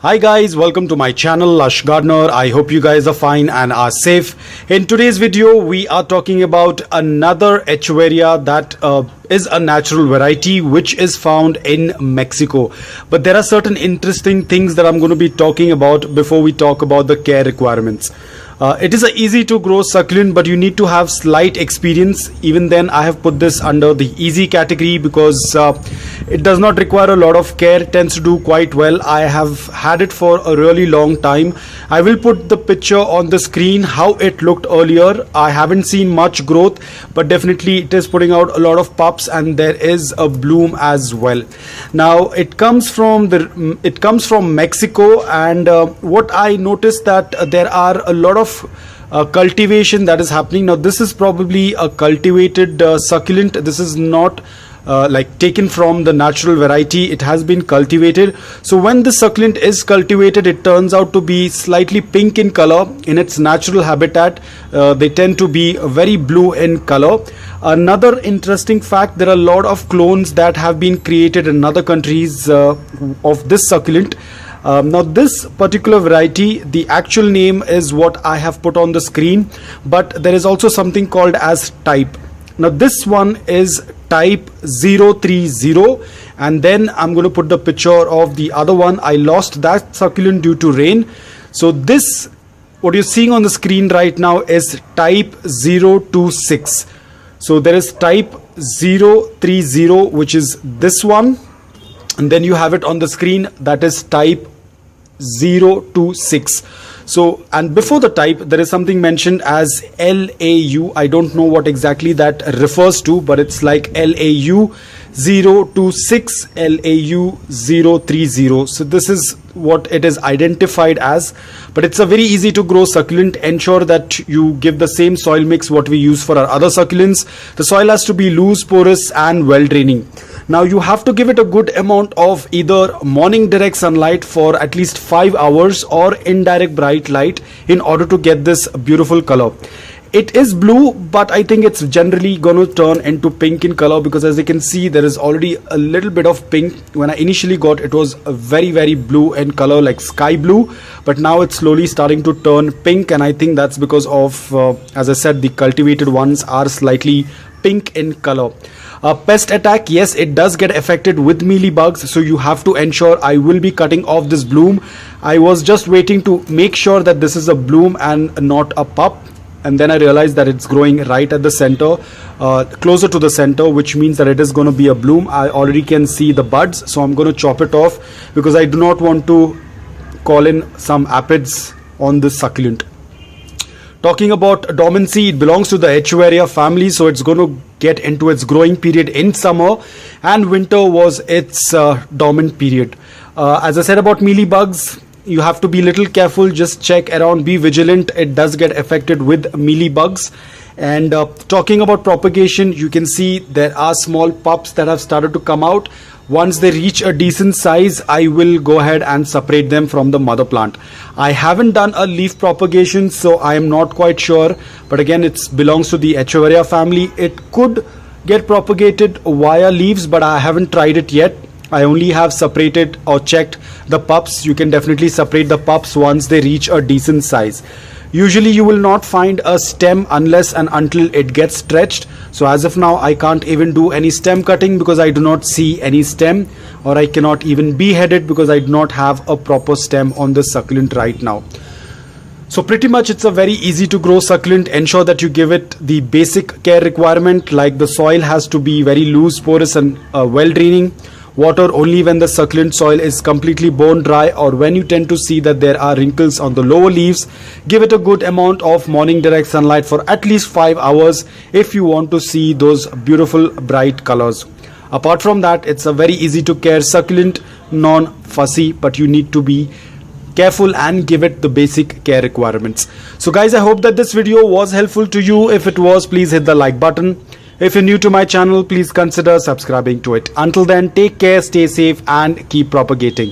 Hi guys, welcome to my channel Lush Gardener. I hope you guys are fine and are safe. In today's video we are talking about another Echeveria that is a natural variety which is found in Mexico. But there are certain interesting things that I'm going to be talking about before we talk about the care requirements. It is a easy to grow succulent, but you need to have slight experience. Even then, I have put this under the easy category because it does not require a lot of care, tends to do quite well. I have had it for a really long time. I will put the picture on the screen how it looked earlier. I haven't seen much growth, but definitely it is putting out a lot of pups and there is a bloom as well. Now it comes from Mexico, and what I noticed that there are a lot of cultivation that is happening. Now this is probably a cultivated succulent. This is not like taken from the natural variety. It has been cultivated. So when the succulent is cultivated, it turns out to be slightly pink in color. In its natural habitat, they tend to be very blue in color. Another interesting fact, there are a lot of clones that have been created in other countries of this succulent. Now this particular variety, the actual name is what I have put on the screen, but there is also something called as type. Now this one is type 030, and then I'm going to put the picture of the other one. I lost that succulent due to rain. So this, what you're seeing on the screen right now, is type 026. So there is type 030, which is this one, and then you have it on the screen, that is type 026. So, and before the type there is something mentioned as LAU. I don't know what exactly that refers to, but it's like LAU 026, LAU 030. So this is what it is identified as, but it's a very easy to grow succulent. Ensure that you give the same soil mix what we use for our other succulents. The soil has to be loose, porous and well draining. Now you have to give it a good amount of either morning direct sunlight for at least 5 hours or indirect bright light in order to get this beautiful color. It is blue, but I think it's generally going to turn into pink in color, because as you can see there is already a little bit of pink. When I initially got it was a very blue in color, like sky blue, but now it's slowly starting to turn pink, and I think that's because of as I said, the cultivated ones are slightly pink in color. Pest attack, yes, it does get affected with mealybugs, so you have to ensure. I will be cutting off this bloom. I was just waiting to make sure that this is a bloom and not a pup, and then I realized that it's growing right at the center, closer to the center, which means that it is going to be a bloom. I already can see the buds, so I'm going to chop it off because I do not want to call in some aphids on this succulent. Talking about dormancy, it belongs to the Echeveria family, so it's going to get into its growing period in summer, and winter was its dormant period. As I said about mealybugs, you have to be little careful. Just check around, be vigilant. It does get affected with mealybugs. And talking about propagation, you can see there are small pups that have started to come out. Once they reach a decent size, I will go ahead and separate them from the mother plant. I haven't done a leaf propagation, so I am not quite sure, but again, it belongs to the Echeveria family. It could get propagated via leaves, but I haven't tried it yet. I only have separated or checked the pups. You can definitely separate the pups once they reach a decent size. Usually you will not find a stem unless and until it gets stretched. So as of now, I can't even do any stem cutting because I do not see any stem, or I cannot even behead it because I do not have a proper stem on this succulent right now. So pretty much it's a very easy to grow succulent. Ensure that you give it the basic care requirement, like the soil has to be very loose, porous and well draining. Water only when the succulent soil is completely bone dry, or when you tend to see that there are wrinkles on the lower leaves. Give it a good amount of morning direct sunlight for at least 5 hours if you want to see those beautiful bright colors. Apart from that, it's a very easy to care succulent, non-fussy, but you need to be careful and give it the basic care requirements. So guys, I hope that this video was helpful to you. If it was, please hit the like button. If you're new to my channel, please consider subscribing to it. Until then, take care, stay safe and keep propagating.